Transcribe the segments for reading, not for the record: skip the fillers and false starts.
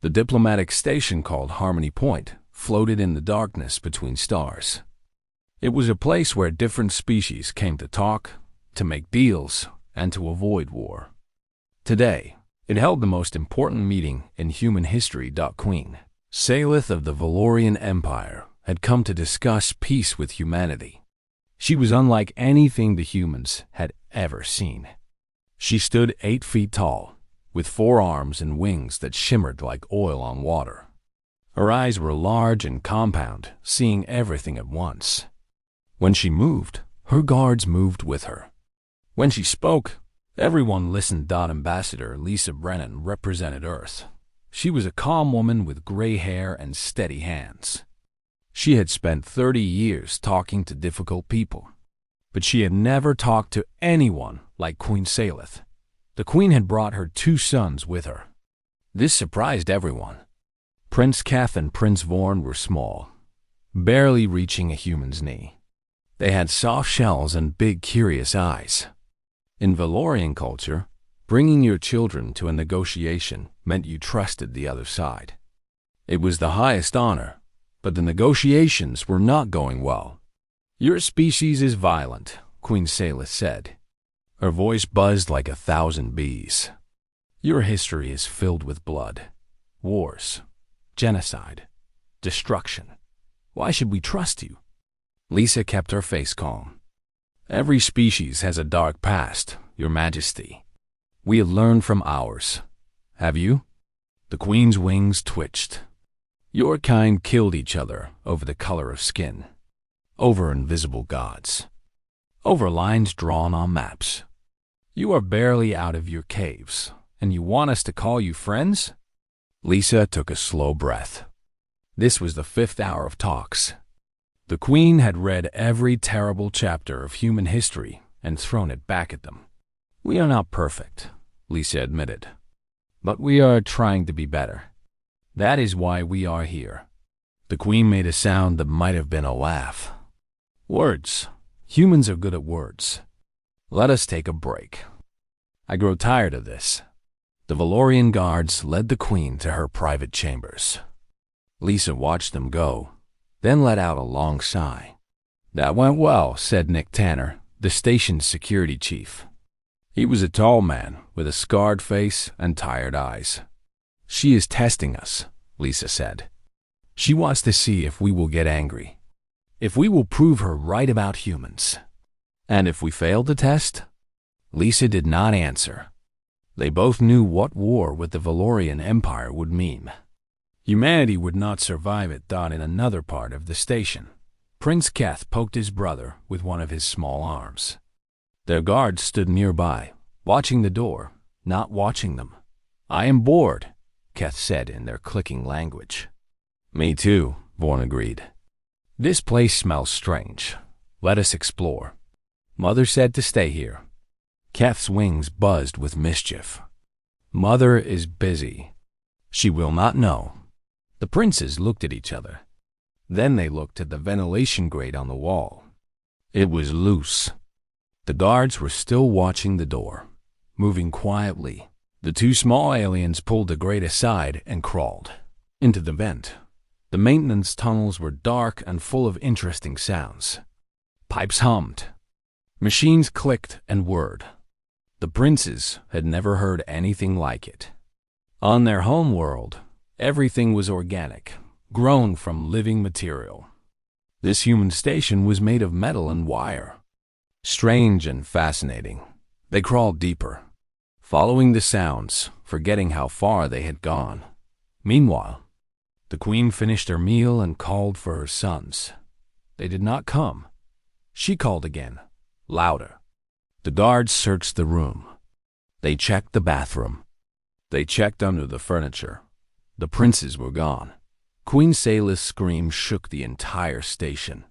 The diplomatic station called Harmony Point floated in the darkness between stars. It was a place where different species came to talk, to make deals, and to avoid war. Today, it held the most important meeting in human history. Queen Salith of the Valorian Empire had come to discuss peace with humanity. She was unlike anything the humans had ever seen. She stood 8 feet tall, with 4 arms and wings that shimmered like oil on water. Her eyes were large and compound, seeing everything at once. When she moved, her guards moved with her. When she spoke, everyone listened. Ambassador Lisa Brennan represented Earth. She was a calm woman with gray hair and steady hands. She had spent 30 years talking to difficult people, but she had never talked to anyone like Queen Salith. The queen had brought her 2 sons with her. This surprised everyone. Prince Keth and Prince Vorn were small, barely reaching a human's knee. They had soft shells and big, curious eyes. In Valorian culture, bringing your children to a negotiation meant you trusted the other side. It was the highest honor, but the negotiations were not going well. "Your species is violent," Queen Salith said. Her voice buzzed like 1,000 bees. "Your history is filled with blood, wars, genocide, destruction. Why should we trust you?" Lisa kept her face calm. "Every species has a dark past, Your Majesty. We have learned from ours. Have you?" The queen's wings twitched. "Your kind killed each other over the color of skin, over invisible gods, over lines drawn on maps. You are barely out of your caves, and you want us to call you friends?" Lisa took a slow breath. This was the 5th hour of talks. The queen had read every terrible chapter of human history and thrown it back at them. "We are not perfect," Lisa admitted, "but we are trying to be better. That is why we are here." The queen made a sound that might have been a laugh. "Words. Humans are good at words. Let us take a break. I grow tired of this." The Valorian guards led the queen to her private chambers. Lisa watched them go, then let out a long sigh. "That went well," said Nick Tanner, the station's security chief. He was a tall man with a scarred face and tired eyes. "She is testing us," Lisa said. "She wants to see if we will get angry, if we will prove her right about humans. And if we fail the test?" Lisa did not answer. They both knew what war with the Valorian Empire would mean. Humanity would not survive it. In another part of the station, Prince Keth poked his brother with one of his small arms. Their guards stood nearby, watching the door, not watching them. "I am bored," Keth said in their clicking language. "Me too," Vorn agreed. "This place smells strange. Let us explore. Mother said to stay here." Keth's wings buzzed with mischief. "Mother is busy. She will not know." The princes looked at each other. Then they looked at the ventilation grate on the wall. It was loose. The guards were still watching the door, moving quietly. The 2 small aliens pulled the grate aside and crawled into the vent. The maintenance tunnels were dark and full of interesting sounds. Pipes hummed. Machines clicked and whirred. The princes had never heard anything like it. On their home world, everything was organic, grown from living material. This human station was made of metal and wire. Strange and fascinating. They crawled deeper, following the sounds, forgetting how far they had gone. Meanwhile, the queen finished her meal and called for her sons. They did not come. She called again, louder. The guards searched the room. They checked the bathroom. They checked under the furniture. The princes were gone. Queen Salith's scream shook the entire station.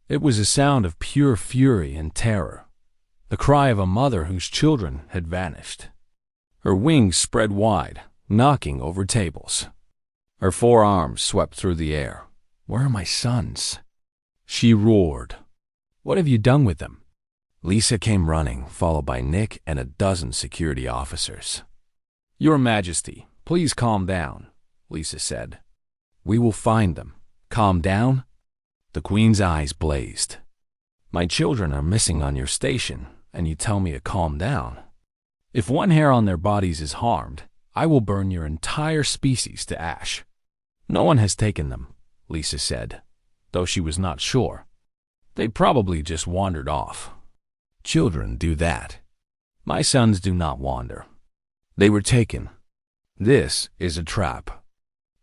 It was a sound of pure fury and terror, the cry of a mother whose children had vanished. Her wings spread wide, knocking over tables. Her 4 arms swept through the air. "Where are my sons?" She roared. "What have you done with them?" Lisa came running, followed by Nick and a dozen security officers. "Your Majesty, please calm down. Lisa said. "We will find them. Calm down." The Queen's eyes blazed. "My children are missing on your station, and you tell me to calm down? If one hair on their bodies is harmed, I will burn your entire species to ash." "No one has taken them," Lisa said, though she was not sure. "They probably just wandered off. Children do that. My sons do not wander. They were taken. This is a trap.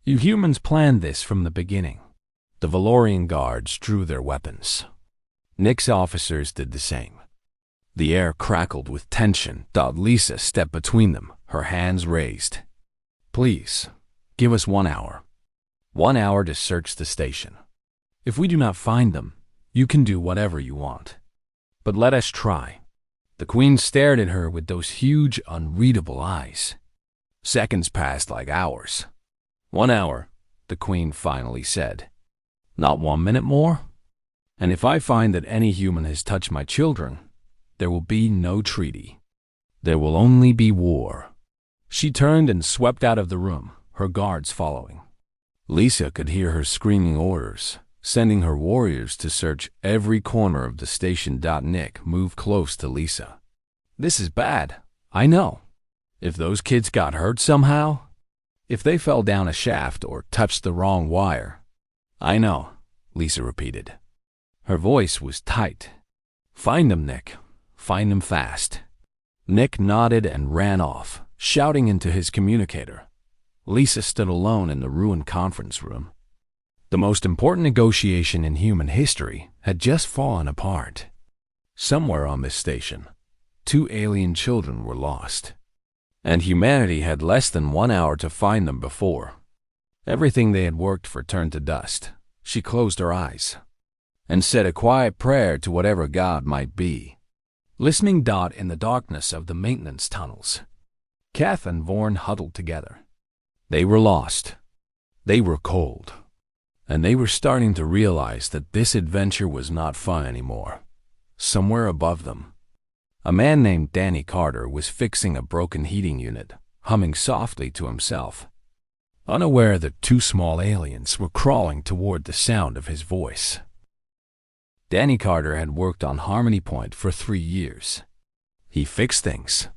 You humans planned this from the beginning." The Valorian guards drew their weapons. Nick's officers did the same. The air crackled with tension. Lisa stepped between them, her hands raised. "Please, give us 1 hour. 1 hour to search the station. If we do not find them, you can do whatever you want. But let us try." The Queen stared at her with those huge, unreadable eyes. Seconds passed like hours. 1 hour, the Queen finally said. "Not 1 minute more? And if I find that any human has touched my children, there will be no treaty. There will only be war." She turned and swept out of the room, her guards following. Lisa could hear her screaming orders, sending her warriors to search every corner of the station. Nick moved close to Lisa. "This is bad, I know. If those kids got hurt somehow, if they fell down a shaft or touched the wrong wire." "I know," Lisa repeated. Her voice was tight. "Find them, Nick. Find them fast." Nick nodded and ran off, shouting into his communicator. Lisa stood alone in the ruined conference room. The most important negotiation in human history had just fallen apart. Somewhere on this station, 2 alien children were lost, and humanity had less than 1 hour to find them before everything they had worked for turned to dust. She closed her eyes and said a quiet prayer to whatever God might be. Listening. In the darkness of the maintenance tunnels, Kath and Vorn huddled together. They were lost. They were cold. And they were starting to realize that this adventure was not fun anymore. Somewhere above them, a man named Danny Carter was fixing a broken heating unit, humming softly to himself, unaware that 2 small aliens were crawling toward the sound of his voice. Danny Carter had worked on Harmony Point for 3 years. He fixed things.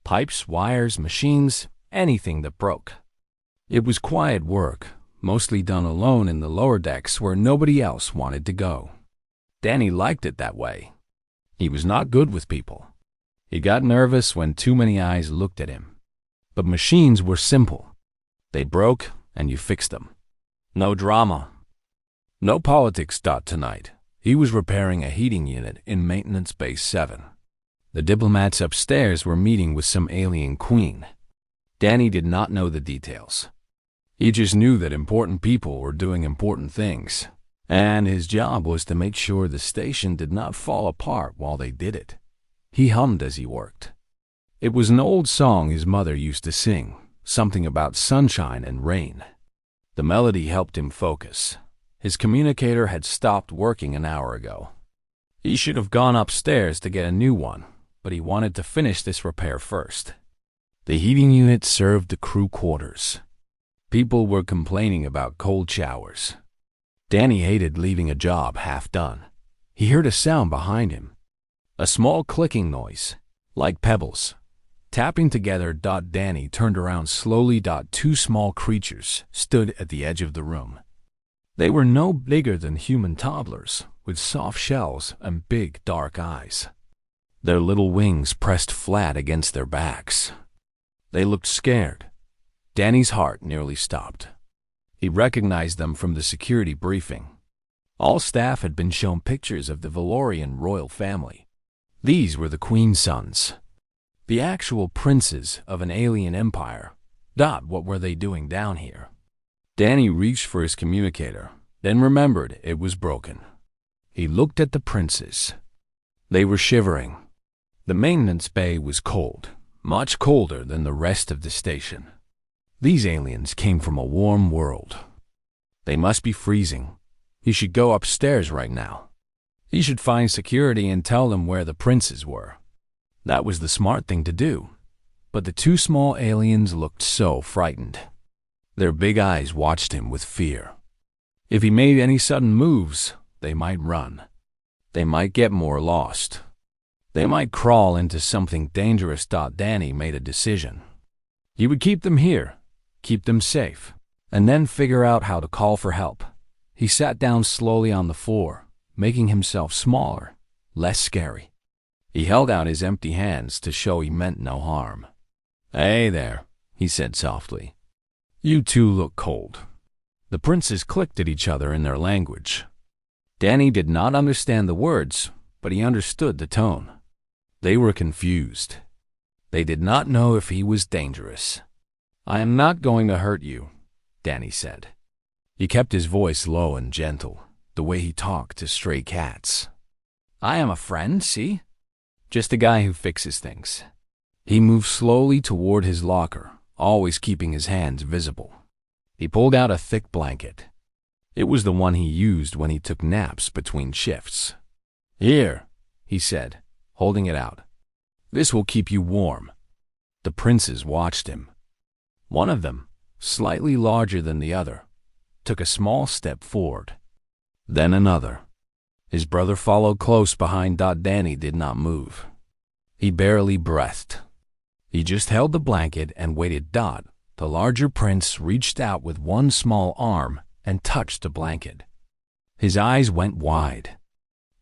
Pipes, wires, machines, anything that broke. It was quiet work, mostly done alone in the lower decks where nobody else wanted to go. Danny liked it that way. He was not good with people. He got nervous when too many eyes looked at him. But machines were simple. They broke, and you fixed them. No drama. No politics. Tonight, he was repairing a heating unit in Maintenance Base 7. The diplomats upstairs were meeting with some alien queen. Danny did not know the details. He just knew that important people were doing important things, and his job was to make sure the station did not fall apart while they did it. He hummed as he worked. It was an old song his mother used to sing, something about sunshine and rain. The melody helped him focus. His communicator had stopped working an hour ago. He should have gone upstairs to get a new one, but he wanted to finish this repair first. The heating unit served the crew quarters. People were complaining about cold showers. Danny hated leaving a job half done. He heard a sound behind him. A small clicking noise, like pebbles, tapping together. Danny turned around slowly. 2 small creatures stood at the edge of the room. They were no bigger than human toddlers, with soft shells and big, dark eyes. Their little wings pressed flat against their backs. They looked scared. Danny's heart nearly stopped. He recognized them from the security briefing. All staff had been shown pictures of the Valorian royal family. These were the Queen's sons, the actual princes of an alien empire. What were they doing down here? Danny reached for his communicator, then remembered it was broken. He looked at the princes. They were shivering. The maintenance bay was cold, much colder than the rest of the station. These aliens came from a warm world. They must be freezing. He should go upstairs right now. He should find security and tell them where the princes were. That was the smart thing to do. But the 2 small aliens looked so frightened. Their big eyes watched him with fear. If he made any sudden moves, they might run. They might get more lost. They might crawl into something dangerous. Danny made a decision. He would keep them here, keep them safe, and then figure out how to call for help. He sat down slowly on the floor, making himself smaller, less scary. He held out his empty hands to show he meant no harm. "Hey there," he said softly. "You two look cold." The princes clicked at each other in their language. Danny did not understand the words, but he understood the tone. They were confused. They did not know if he was dangerous. "I am not going to hurt you," Danny said. He kept his voice low and gentle, the way he talked to stray cats. "I am a friend, see? Just a guy who fixes things." He moved slowly toward his locker, always keeping his hands visible. He pulled out a thick blanket. It was the one he used when he took naps between shifts. "Here," he said, holding it out. "This will keep you warm." The princes watched him. One of them, slightly larger than the other, took a small step forward. Then another. His brother followed close behind. Danny did not move. He barely breathed. He just held the blanket and waited. The larger prince reached out with one small arm and touched the blanket. His eyes went wide.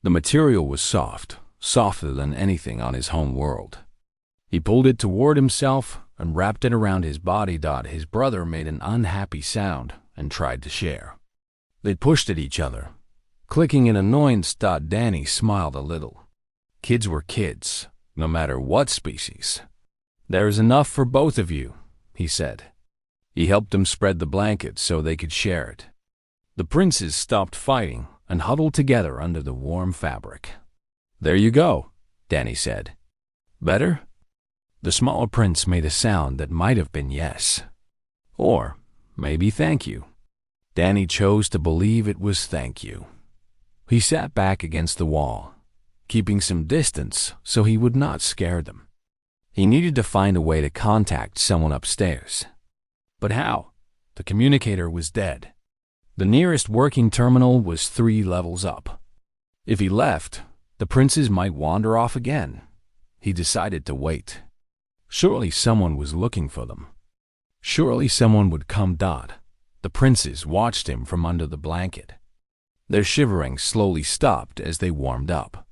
The material was soft, softer than anything on his home world. He pulled it toward himself and wrapped it around his body. His brother made an unhappy sound and tried to share. They pushed at each other, clicking in annoyance. Danny smiled a little. Kids were kids, no matter what species. "There is enough for both of you," he said. He helped them spread the blanket so they could share it. The princes stopped fighting and huddled together under the warm fabric. "There you go," Danny said. "Better?" The smaller prince made a sound that might have been yes. Or maybe thank you. Danny chose to believe it was thank you. He sat back against the wall, keeping some distance so he would not scare them. He needed to find a way to contact someone upstairs. But how? The communicator was dead. The nearest working terminal was 3 levels up. If he left, the princes might wander off again. He decided to wait. Surely someone was looking for them. Surely someone would come. The princes watched him from under the blanket. Their shivering slowly stopped as they warmed up.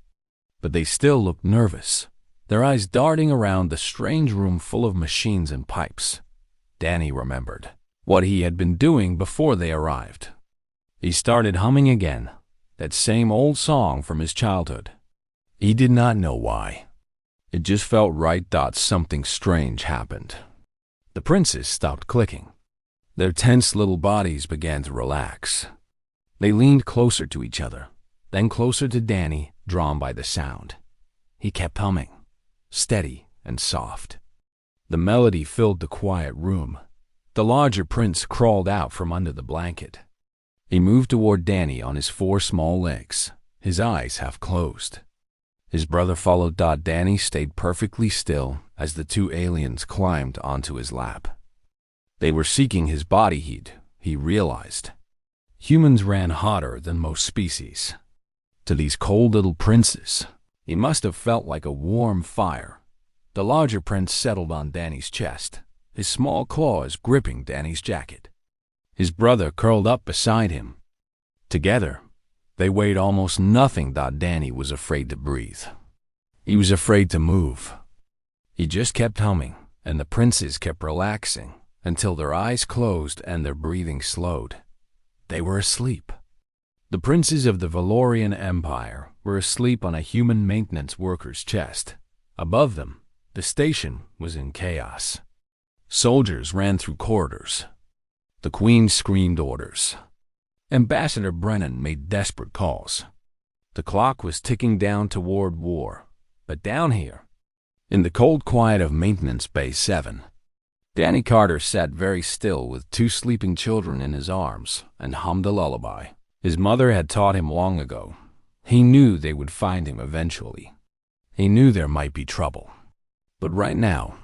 But they still looked nervous, their eyes darting around the strange room full of machines and pipes. Danny remembered what he had been doing before they arrived. He started humming again, that same old song from his childhood. He did not know why. It just felt right. Something strange happened. The princes stopped clicking. Their tense little bodies began to relax. They leaned closer to each other, then closer to Danny, drawn by the sound. He kept humming, steady and soft. The melody filled the quiet room. The larger prince crawled out from under the blanket. He moved toward Danny on his 4 small legs, his eyes half closed. His brother followed. Danny stayed perfectly still as the 2 aliens climbed onto his lap. They were seeking his body heat, he realized. Humans ran hotter than most species. To these cold little princes, he must have felt like a warm fire. The larger prince settled on Danny's chest, his small claws gripping Danny's jacket. His brother curled up beside him. Together, they weighed almost nothing. Danny was afraid to breathe. He was afraid to move. He just kept humming, and the princes kept relaxing until their eyes closed and their breathing slowed. They were asleep. The princes of the Valorian Empire were asleep on a human maintenance worker's chest. Above them, the station was in chaos. Soldiers ran through corridors. The Queen screamed orders. Ambassador Brennan made desperate calls. The clock was ticking down toward war. But down here, in the cold quiet of Maintenance Bay 7, Danny Carter sat very still with 2 sleeping children in his arms and hummed a lullaby. His mother had taught him long ago. He knew they would find him eventually. He knew there might be trouble. But right now,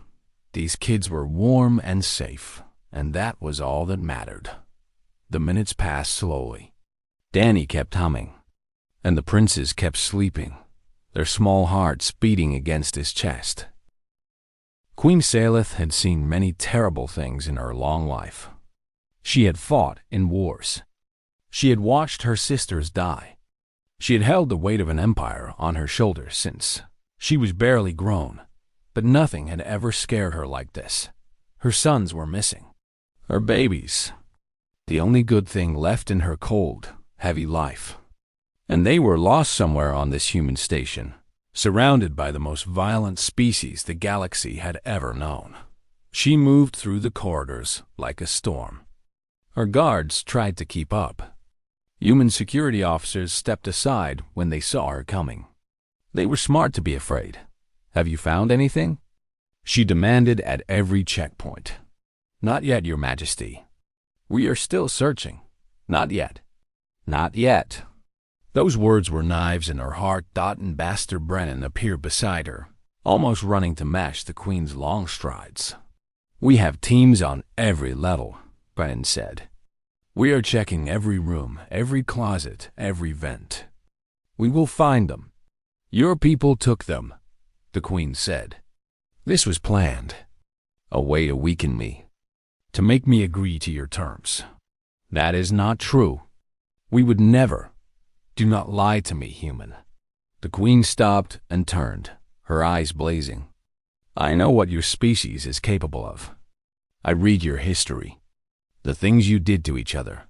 these kids were warm and safe. and that was all that mattered. The minutes passed slowly. Danny kept humming, and the princes kept sleeping, their small hearts beating against his chest. Queen Salith had seen many terrible things in her long life. She had fought in wars. She had watched her sisters die. She had held the weight of an empire on her shoulders since she was barely grown, but nothing had ever scared her like this. Her sons were missing. Her babies. The only good thing left in her cold, heavy life. And they were lost somewhere on this human station, surrounded by the most violent species the galaxy had ever known. She moved through the corridors like a storm. Her guards tried to keep up. Human security officers stepped aside when they saw her coming. They were smart to be afraid. "Have you found anything?" she demanded at every checkpoint. "Not yet, Your Majesty. We are still searching. Not yet. Not yet." Those words were knives in her heart. Ambassador Brennan appeared beside her, almost running to match the Queen's long strides. "We have teams on every level," Brennan said. "We are checking every room, every closet, every vent. We will find them." "Your people took them," the Queen said. "This was planned. A way to weaken me, to make me agree to your terms." "That is not true. We would never. Do not lie to me, human." The Queen stopped and turned, her eyes blazing. "I know what your species is capable of. I read your history, the things you did to each other,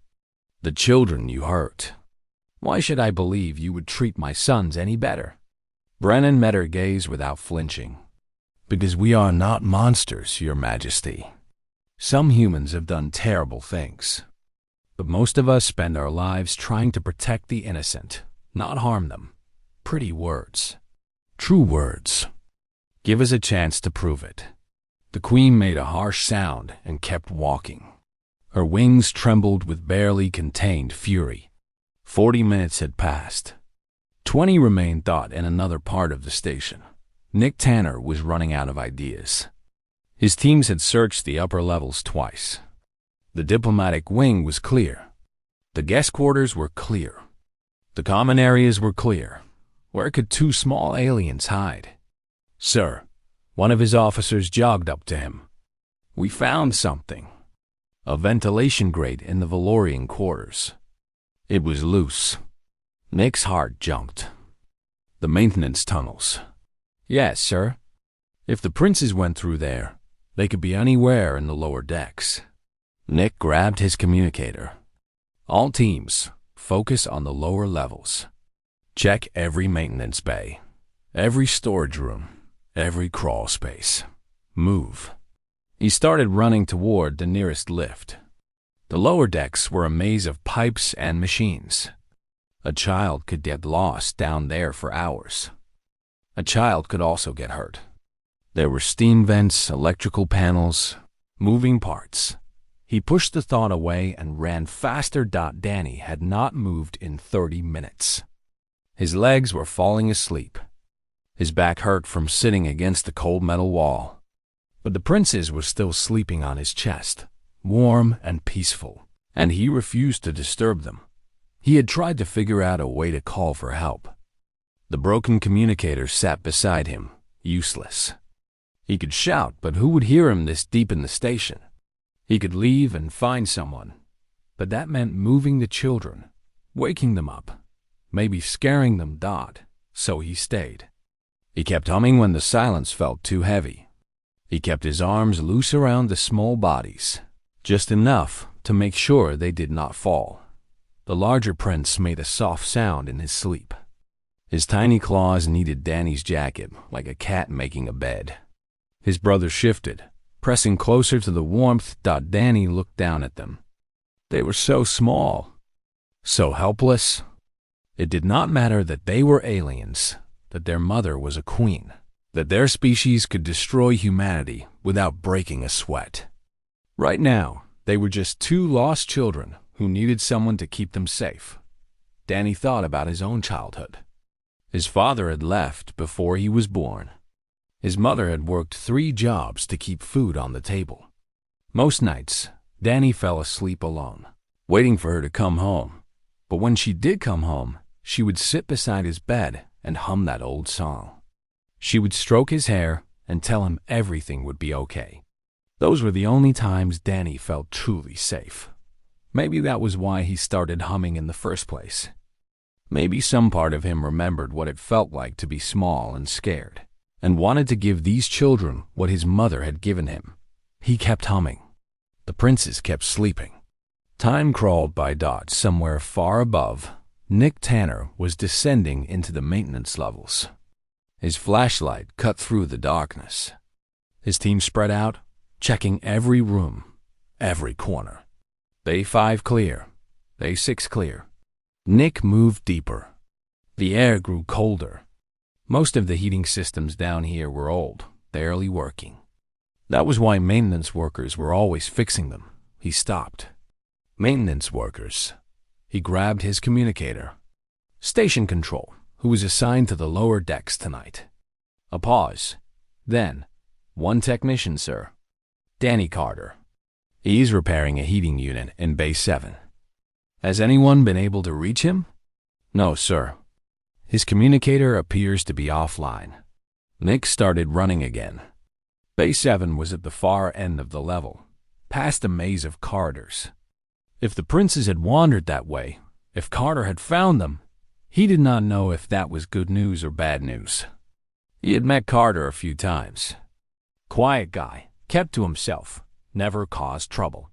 the children you hurt. Why should I believe you would treat my sons any better?" Brennan met her gaze without flinching. "Because we are not monsters, Your Majesty. Some humans have done terrible things, but most of us spend our lives trying to protect the innocent, not harm them. Pretty words. True words. Give us a chance to prove it." The Queen made a harsh sound and kept walking. Her wings trembled with barely contained fury. 40 minutes had passed. 20 remained thought in another part of the station. Nick Tanner was running out of ideas. His teams had searched the upper levels twice. The diplomatic wing was clear. The guest quarters were clear. The common areas were clear. Where could two small aliens hide? "Sir," one of his officers jogged up to him. "We found something. A ventilation grate in the Valorian quarters. It was loose." Nick's heart jumped. "The maintenance tunnels." "Yes, sir. If the princes went through there, they could be anywhere in the lower decks." Nick grabbed his communicator. "All teams, focus on the lower levels. Check every maintenance bay, every storage room, every crawl space. Move." He started running toward the nearest lift. The lower decks were a maze of pipes and machines. A child could get lost down there for hours. A child could also get hurt. There were steam vents, electrical panels, moving parts. He pushed the thought away and ran faster. Danny had not moved in 30 minutes. His legs were falling asleep. His back hurt from sitting against the cold metal wall. But the princes were still sleeping on his chest, warm and peaceful, and he refused to disturb them. He had tried to figure out a way to call for help. The broken communicator sat beside him, useless. He could shout, but who would hear him this deep in the station? He could leave and find someone, but that meant moving the children, waking them up, maybe scaring them. So he stayed. He kept humming when the silence felt too heavy. He kept his arms loose around the small bodies, just enough to make sure they did not fall. The larger prince made a soft sound in his sleep. His tiny claws kneaded Danny's jacket like a cat making a bed. His brother shifted, pressing closer to the warmth. Danny looked down at them. They were so small, so helpless. It did not matter that they were aliens, that their mother was a queen, that their species could destroy humanity without breaking a sweat. Right now, they were just two lost children who needed someone to keep them safe. Danny thought about his own childhood. His father had left before he was born. His mother had worked 3 jobs to keep food on the table. Most nights, Danny fell asleep alone, waiting for her to come home. But when she did come home, she would sit beside his bed and hum that old song. She would stroke his hair and tell him everything would be okay. Those were the only times Danny felt truly safe. Maybe that was why he started humming in the first place. Maybe some part of him remembered what it felt like to be small and scared, and wanted to give these children what his mother had given him. He kept humming. The princes kept sleeping. Time crawled by dots somewhere far above. Nick Tanner was descending into the maintenance levels. His flashlight cut through the darkness. His team spread out, checking every room, every corner. Bay 5 clear. Bay 6 clear. Nick moved deeper. The air grew colder. Most of the heating systems down here were old, barely working. That was why maintenance workers were always fixing them. He stopped. Maintenance workers. He grabbed his communicator. Station control, who was assigned to the lower decks tonight. A pause. Then, one technician, sir. Danny Carter. He's repairing a heating unit in Bay 7. Has anyone been able to reach him? No, sir. His communicator appears to be offline. Nick started running again. Bay 7 was at the far end of the level, past a maze of corridors. If the princes had wandered that way, if Carter had found them, he did not know if that was good news or bad news. He had met Carter a few times. Quiet guy, kept to himself, never caused trouble.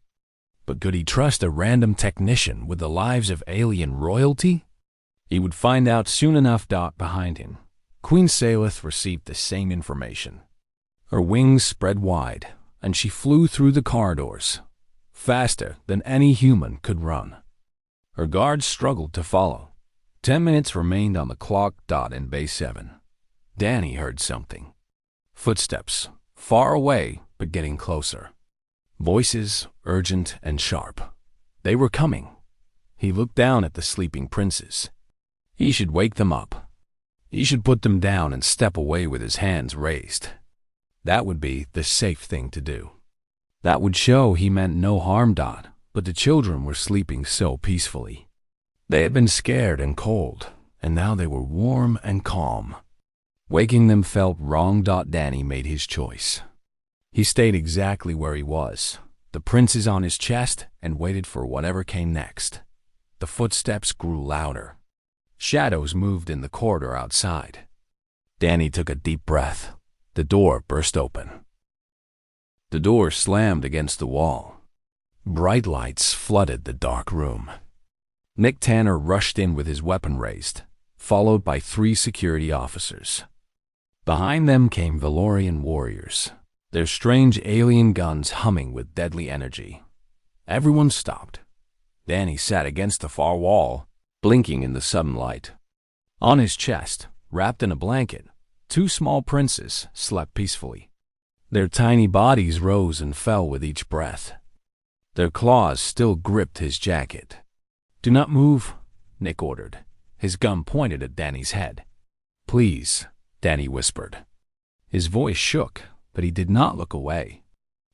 But could he trust a random technician with the lives of alien royalty? He would find out soon enough. Behind him, Queen Salith received the same information. Her wings spread wide, and she flew through the corridors, faster than any human could run. Her guards struggled to follow. 10 minutes remained on the clock. In Bay 7. Danny heard something. Footsteps, far away but getting closer. Voices, urgent and sharp. They were coming. He looked down at the sleeping princes. He should wake them up. He should put them down and step away with his hands raised. That would be the safe thing to do. That would show he meant no harm. But the children were sleeping so peacefully. They had been scared and cold, and now they were warm and calm. Waking them felt wrong. Danny made his choice. He stayed exactly where he was, the princes on his chest, and waited for whatever came next. The footsteps grew louder. Shadows moved in the corridor outside. Danny took a deep breath. The door burst open. The door slammed against the wall. Bright lights flooded the dark room. Nick Tanner rushed in with his weapon raised, followed by 3 security officers. Behind them came Valorian warriors, their strange alien guns humming with deadly energy. Everyone stopped. Danny sat against the far wall, blinking in the sudden light. On his chest, wrapped in a blanket, 2 small princes slept peacefully. Their tiny bodies rose and fell with each breath. Their claws still gripped his jacket. "Do not move," Nick ordered, his gun pointed at Danny's head. "Please," Danny whispered. His voice shook, but he did not look away.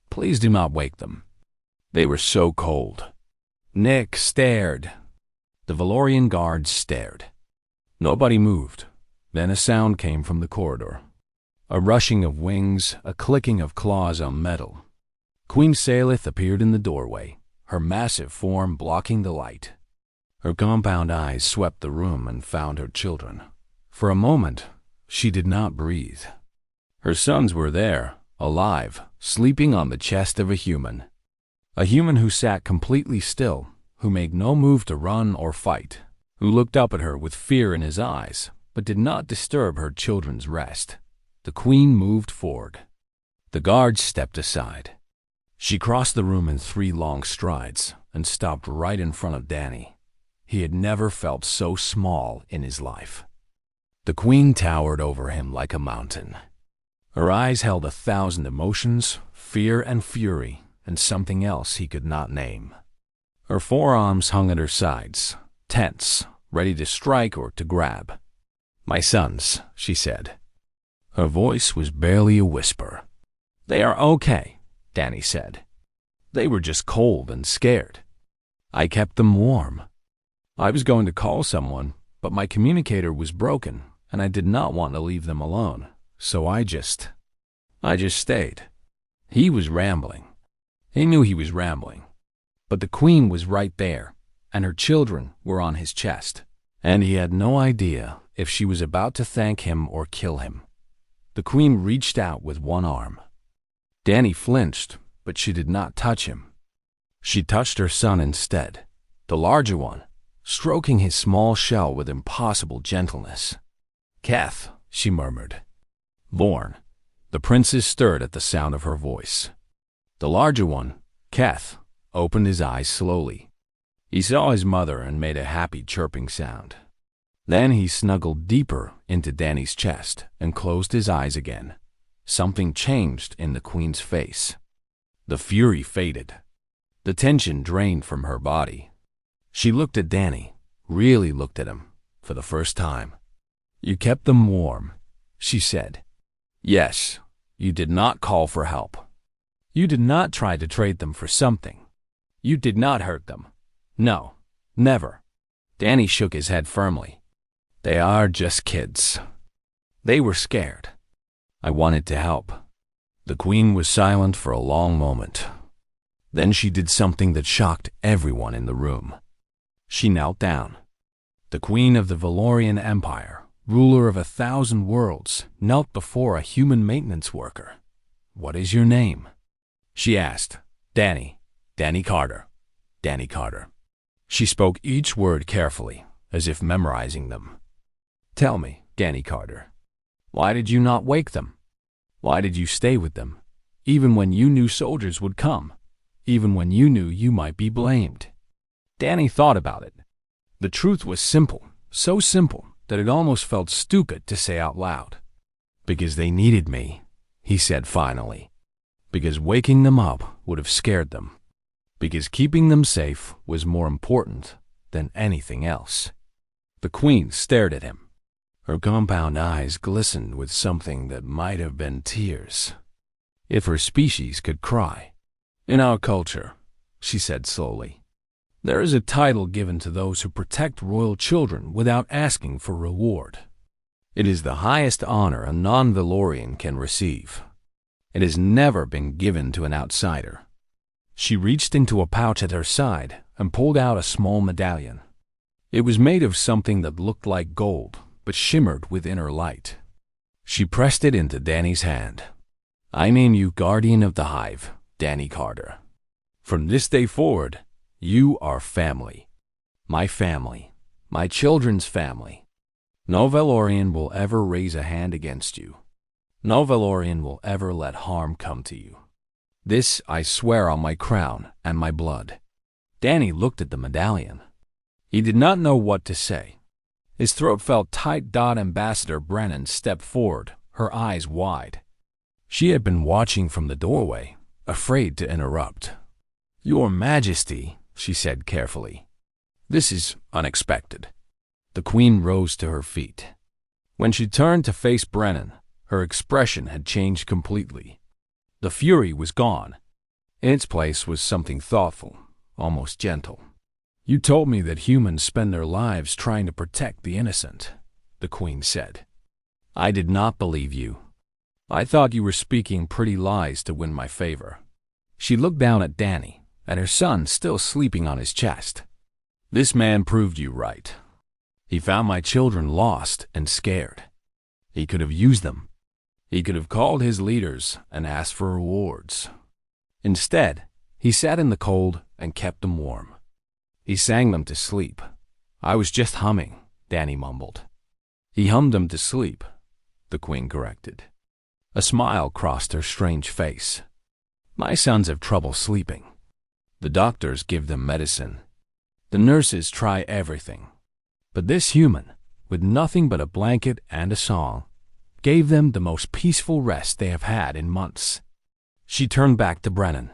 "Please do not wake them." They were so cold. Nick stared. The Valorian guards stared. Nobody moved. Then a sound came from the corridor. A rushing of wings, a clicking of claws on metal. Queen Salith appeared in the doorway, her massive form blocking the light. Her compound eyes swept the room and found her children. For a moment, she did not breathe. Her sons were there, alive, sleeping on the chest of a human. A human who sat completely still, who made no move to run or fight, who looked up at her with fear in his eyes, but did not disturb her children's rest. The queen moved forward. The guards stepped aside. She crossed the room in 3 long strides and stopped right in front of Danny. He had never felt so small in his life. The queen towered over him like a mountain. Her eyes held 1,000 emotions, fear and fury, and something else he could not name. Her forearms hung at her sides, tense, ready to strike or to grab. "My sons," she said. Her voice was barely a whisper. "They are okay," Danny said. They were just cold and scared. I kept them warm. I was going to call someone, but my communicator was broken, and I did not want to leave them alone, so I just stayed. He was rambling. He knew he was rambling. But the queen was right there, and her children were on his chest, and he had no idea if she was about to thank him or kill him. The queen reached out with one arm. Danny flinched, but she did not touch him. She touched her son instead, the larger one, stroking his small shell with impossible gentleness. "Keth," she murmured. "Lorne." The princes stirred at the sound of her voice. The larger one, Keth, opened his eyes slowly. He saw his mother and made a happy chirping sound. Then he snuggled deeper into Danny's chest and closed his eyes again. Something changed in the queen's face. The fury faded. The tension drained from her body. She looked at Danny, really looked at him, for the first time. "You kept them warm," she said. "Yes, you did not call for help. You did not try to trade them for something. You did not hurt them. No, never." Danny shook his head firmly. "They are just kids." They were scared. I wanted to help. The queen was silent for a long moment. Then she did something that shocked everyone in the room. She knelt down. The queen of the Valorian Empire, ruler of 1,000 worlds, knelt before a human maintenance worker. "What is your name?" she asked. "Danny. Danny Carter. Danny Carter." She spoke each word carefully, as if memorizing them. "Tell me, Danny Carter, why did you not wake them? Why did you stay with them, even when you knew soldiers would come, even when you knew you might be blamed?" Danny thought about it. The truth was simple, so simple that it almost felt stupid to say out loud. "Because they needed me," he said finally. "Because waking them up would have scared them. Because keeping them safe was more important than anything else." The queen stared at him. Her compound eyes glistened with something that might have been tears. If her species could cry. "In our culture," she said slowly, "there is a title given to those who protect royal children without asking for reward. It is the highest honor a non-Valorian can receive. It has never been given to an outsider." She reached into a pouch at her side and pulled out a small medallion. It was made of something that looked like gold, but shimmered with inner light. She pressed it into Danny's hand. "I name you Guardian of the Hive, Danny Carter. From this day forward, you are family. My family. My children's family. No Valorian will ever raise a hand against you. No Valorian will ever let harm come to you. This I swear on my crown and my blood." Danny looked at the medallion. He did not know what to say. His throat felt tight. Ambassador Brennan stepped forward, her eyes wide. She had been watching from the doorway, afraid to interrupt. "Your Majesty," she said carefully, "this is unexpected." The queen rose to her feet. When she turned to face Brennan, her expression had changed completely. The fury was gone. In its place was something thoughtful, almost gentle. "You told me that humans spend their lives trying to protect the innocent," the queen said. "I did not believe you. I thought you were speaking pretty lies to win my favor." She looked down at Danny, at her son still sleeping on his chest. "This man proved you right. He found my children lost and scared. He could have used them. He could have called his leaders and asked for rewards. Instead, he sat in the cold and kept them warm. He sang them to sleep." "I was just humming," Danny mumbled. "He hummed them to sleep," the queen corrected. A smile crossed her strange face. "My sons have trouble sleeping. The doctors give them medicine. The nurses try everything. But this human, with nothing but a blanket and a song, gave them the most peaceful rest they have had in months." She turned back to Brennan.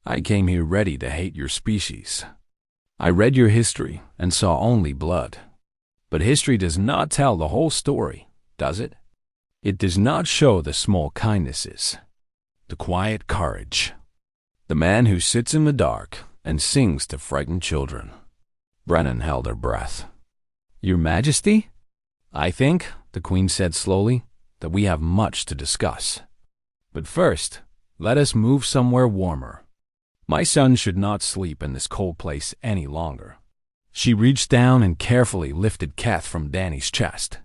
"I came here ready to hate your species. I read your history and saw only blood. But history does not tell the whole story, does it? It does not show the small kindnesses, the quiet courage, The man who sits in the dark and sings to frightened children. Brennan held her breath. Your Majesty? I think, the Queen said slowly, that we have much to discuss. But first, let us move somewhere warmer. My son should not sleep in this cold place any longer. She reached down and carefully lifted Keth from Danny's chest.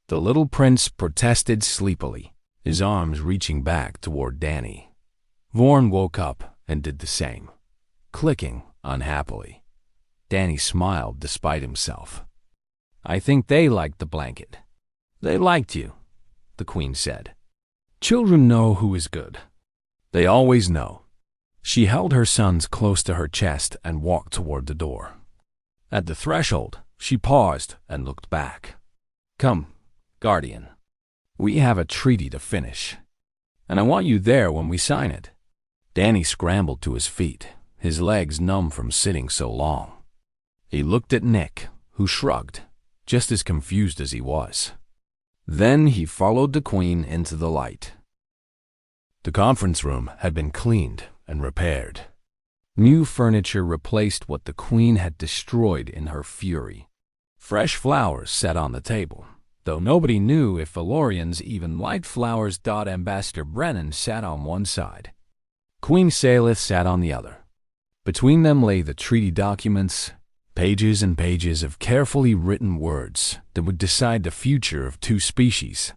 The little prince protested sleepily, his arms reaching back toward Danny. Vorn woke up and did the same, clicking unhappily. Danny smiled despite himself. I think they liked the blanket. They liked you, the Queen said. Children know who is good. They always know. She held her sons close to her chest and walked toward the door. At the threshold, she paused and looked back. Come, Guardian. We have a treaty to finish, and I want you there when we sign it. Danny scrambled to his feet, his legs numb from sitting so long. He looked at Nick, who shrugged, just as confused as he was. Then he followed the Queen into the light. The conference room had been cleaned and repaired. New furniture replaced what the Queen had destroyed in her fury. Fresh flowers sat on the table, though nobody knew if Valorians even liked flowers. Ambassador Brennan sat on one side. Queen Salith sat on the other. Between them lay the treaty documents, pages and pages of carefully written words that would decide the future of two species.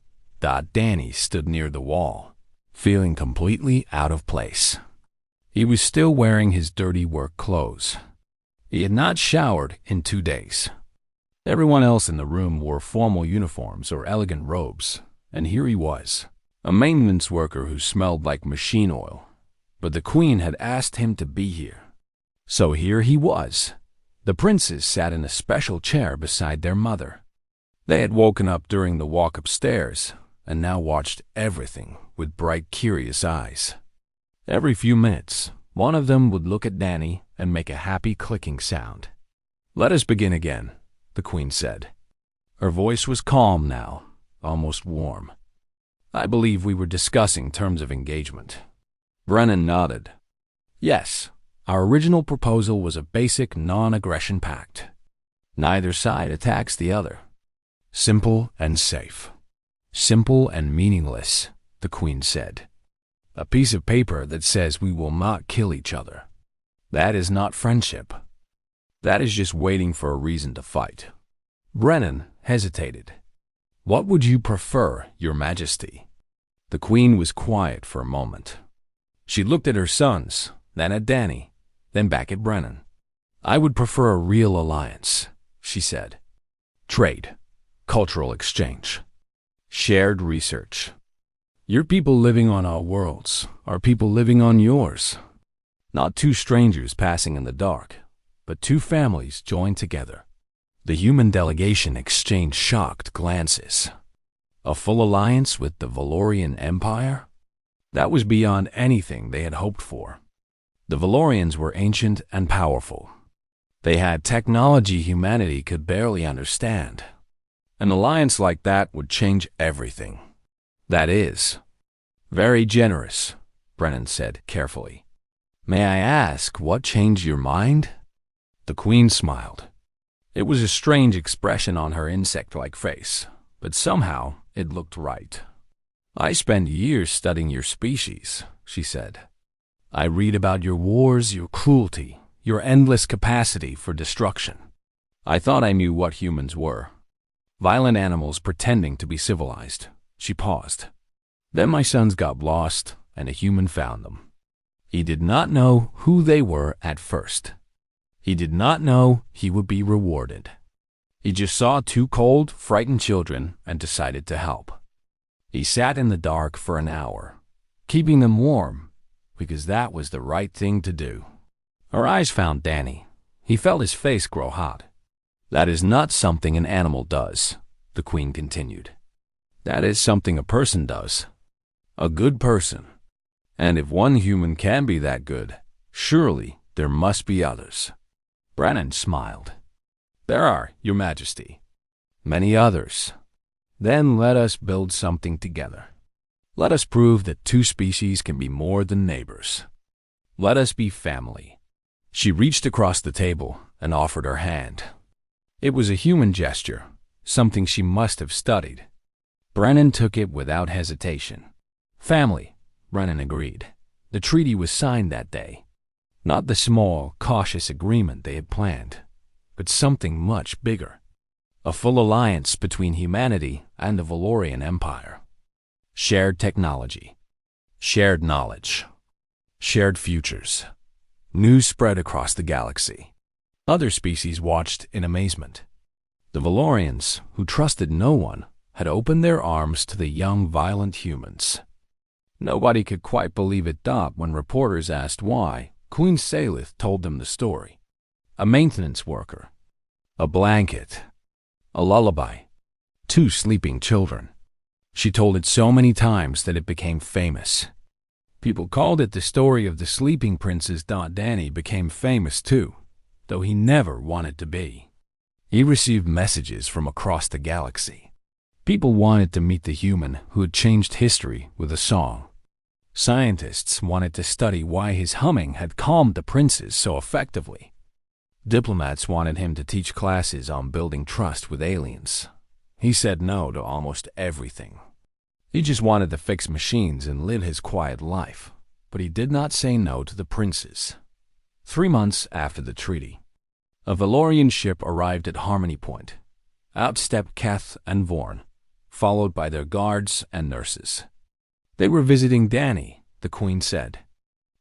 Danny stood near the wall, feeling completely out of place. He was still wearing his dirty work clothes. He had not showered in 2 days. Everyone else in the room wore formal uniforms or elegant robes, and here he was, a maintenance worker who smelled like machine oil. But the Queen had asked him to be here. So here he was. The princes sat in a special chair beside their mother. They had woken up during the walk upstairs and now watched everything with bright, curious eyes. Every few minutes, one of them would look at Danny and make a happy clicking sound. Let us begin again, the Queen said. Her voice was calm now, almost warm. I believe we were discussing terms of engagement. Brennan nodded. Yes, our original proposal was a basic non-aggression pact. Neither side attacks the other. Simple and safe. Simple and meaningless, the Queen said. A piece of paper that says we will not kill each other. That is not friendship. That is just waiting for a reason to fight. Brennan hesitated. What would you prefer, Your Majesty? The Queen was quiet for a moment. She looked at her sons, then at Danny, then back at Brennan. I would prefer a real alliance, she said. Trade, cultural exchange, shared research. Your people living on our worlds are people living on yours. Not two strangers passing in the dark, but two families joined together. The human delegation exchanged shocked glances. A full alliance with the Valorian Empire? That was beyond anything they had hoped for. The Valorians were ancient and powerful. They had technology humanity could barely understand. An alliance like that would change everything. That is. Very generous, Brennan said carefully. May I ask what changed your mind? The Queen smiled. It was a strange expression on her insect-like face, but somehow it looked right. I spent years studying your species, she said. I read about your wars, your cruelty, your endless capacity for destruction. I thought I knew what humans were. Violent animals pretending to be civilized. She paused. Then my sons got lost, and a human found them. He did not know who they were at first. He did not know he would be rewarded. He just saw two cold, frightened children and decided to help. He sat in the dark for an hour, keeping them warm, because that was the right thing to do. Her eyes found Danny. He felt his face grow hot. That is not something an animal does, the Queen continued. That is something a person does. A good person. And if one human can be that good, surely there must be others. Brennan smiled. There are, Your Majesty. Many others. Then let us build something together. Let us prove that two species can be more than neighbors. Let us be family." She reached across the table and offered her hand. It was a human gesture, something she must have studied. Brennan took it without hesitation. "Family," Brennan agreed. The treaty was signed that day. Not the small, cautious agreement they had planned, but something much bigger. A full alliance between humanity and the Valorian Empire. Shared technology. Shared knowledge. Shared futures. News spread across the galaxy. Other species watched in amazement. The Valorians, who trusted no one, had opened their arms to the young, violent humans. Nobody could quite believe it when reporters asked why. Queen Salith told them the story. A maintenance worker. A blanket. A lullaby. 2 sleeping children. She told it so many times that it became famous. People called it the story of the sleeping princes. Danny became famous too, though he never wanted to be. He received messages from across the galaxy. People wanted to meet the human who had changed history with a song. Scientists wanted to study why his humming had calmed the princes so effectively. Diplomats wanted him to teach classes on building trust with aliens. He said no to almost everything. He just wanted to fix machines and live his quiet life, but he did not say no to the princes. 3 months after the treaty, a Valorian ship arrived at Harmony Point. Out stepped Keth and Vorn, followed by their guards and nurses. They were visiting Danny, the Queen said.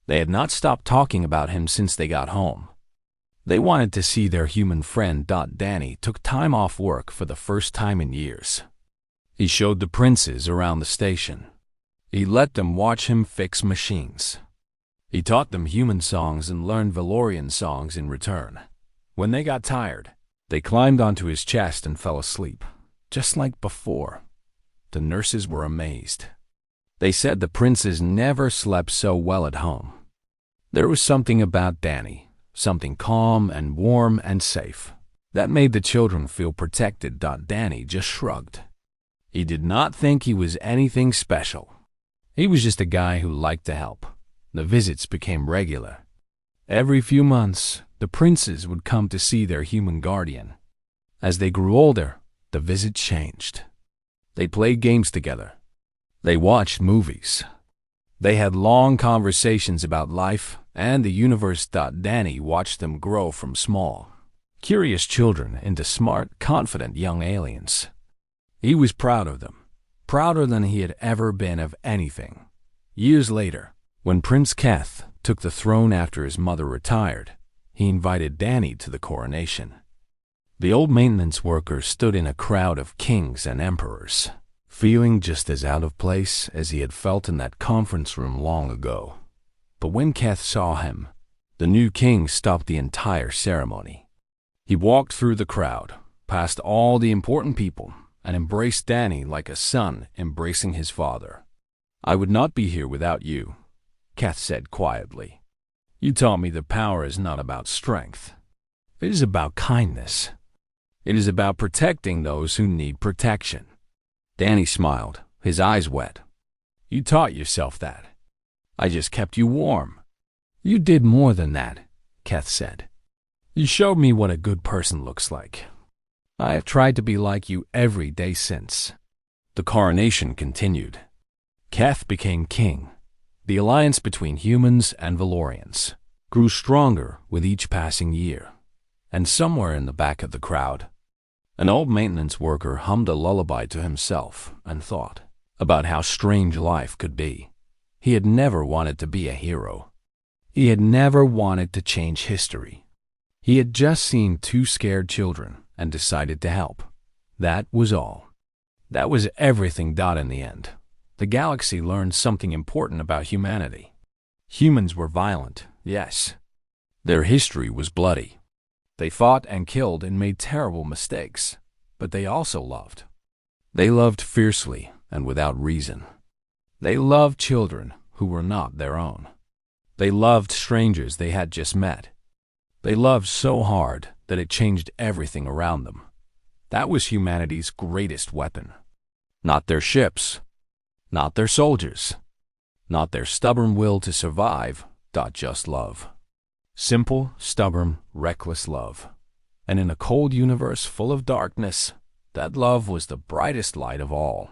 They had not stopped talking about him since they got home. They wanted to see their human friend. Danny took time off work for the first time in years. He showed the princes around the station. He let them watch him fix machines. He taught them human songs and learned Valorian songs in return. When they got tired, they climbed onto his chest and fell asleep, just like before. The nurses were amazed. They said the princes never slept so well at home. There was something about Danny, something calm and warm and safe, that made the children feel protected. Danny just shrugged. He did not think he was anything special. He was just a guy who liked to help. The visits became regular. Every few months, the princes would come to see their human guardian. As they grew older, the visit changed. They played games together. They watched movies. They had long conversations about life and the universe. Danny watched them grow from small, curious children into smart, confident young aliens. He was proud of them, prouder than he had ever been of anything. Years later, when Prince Keth took the throne after his mother retired, he invited Danny to the coronation. The old maintenance worker stood in a crowd of kings and emperors, feeling just as out of place as he had felt in that conference room long ago. But when Keth saw him, the new king stopped the entire ceremony. He walked through the crowd, past all the important people, and embraced Danny like a son embracing his father. "I would not be here without you," Keth said quietly. "You taught me that power is not about strength. It is about kindness. It is about protecting those who need protection." Danny smiled, his eyes wet. "You taught yourself that. I just kept you warm." "You did more than that," Keth said. "You showed me what a good person looks like. I have tried to be like you every day since." The coronation continued. Keth became king. The alliance between humans and Valorians grew stronger with each passing year. And somewhere in the back of the crowd, an old maintenance worker hummed a lullaby to himself and thought about how strange life could be. He had never wanted to be a hero. He had never wanted to change history. He had just seen 2 scared children and decided to help. That was all. That was everything. In the end, the galaxy learned something important about humanity. Humans were violent, yes. Their history was bloody. They fought and killed and made terrible mistakes, but they also loved. They loved fiercely and without reason. They loved children who were not their own. They loved strangers they had just met. They loved so hard that it changed everything around them. That was humanity's greatest weapon. Not their ships, not their soldiers, not their stubborn will to survive. Just love. Simple, stubborn, reckless love. And in a cold universe full of darkness, that love was the brightest light of all.